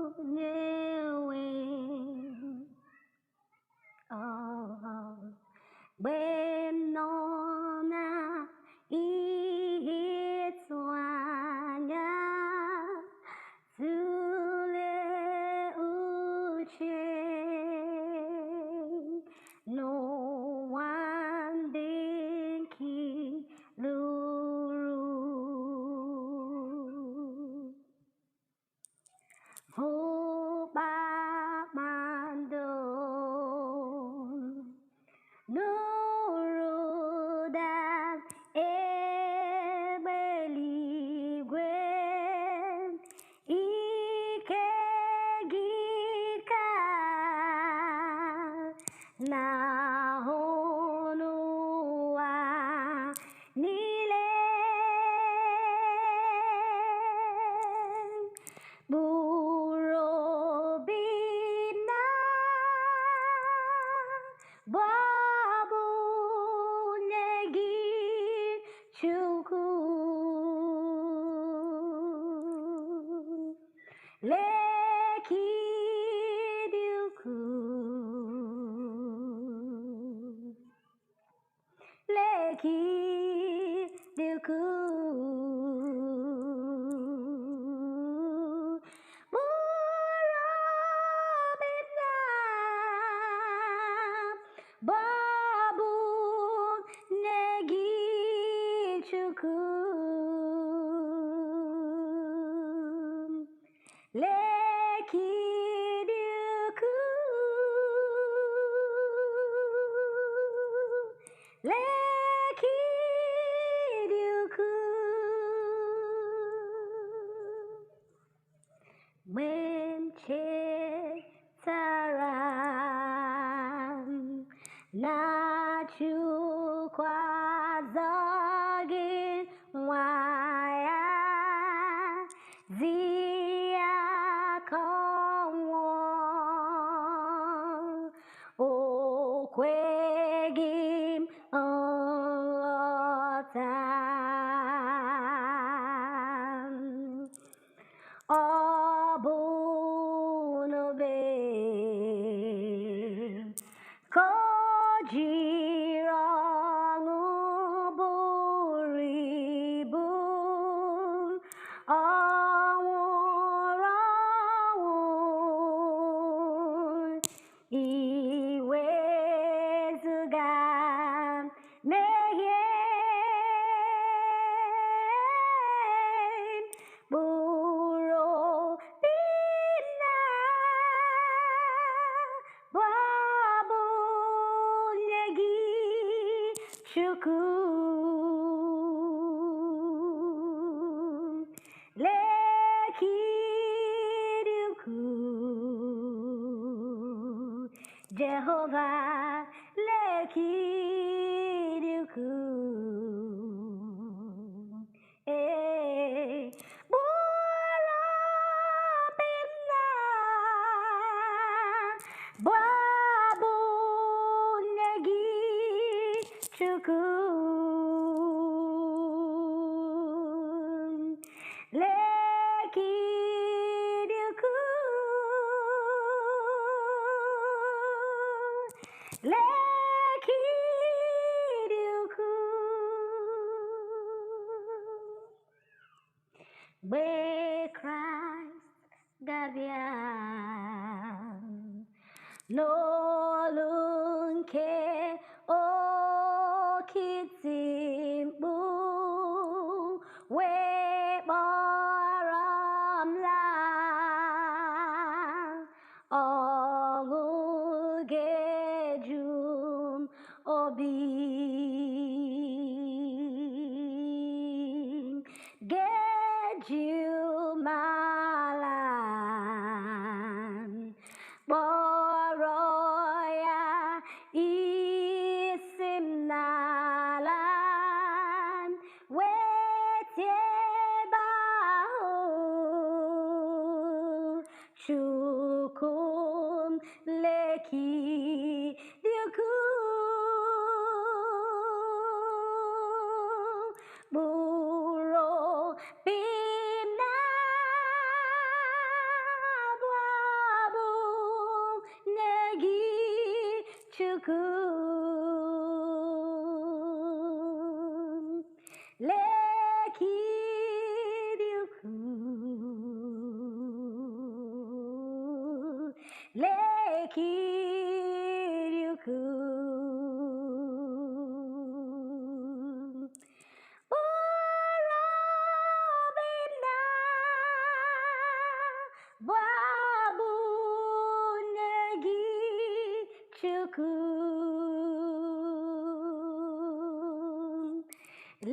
chukunyewe benona ihitswanya zule uche no one dinki luru Nurudan ebeligwe ike gika na honua nile burobina babu nyegi chuku leki duku leki duku burobina babu nyegi chuku leki duku leki duku Menchetaran Nachukwazagin Waya Zia Kongwon Okwegim Otan Obunobe Kojiranguburibu Awurawun Iwezuga Mehye Buro Bina Babu Nyegi Chuku Leki Duku Jehovah Leki Duku Babu Negi Chuku Leki Duku Leki Duku Where Christ Gabian Nolunke o kitimbu we baramla ogugejum obi gejumalan Boroya isimnalan wetiebahu chukum leki diuku buro bina ukwu, leki dị ukwu, leki dị ukwu. Urobina babu negi chuku,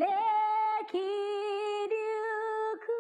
leki duku,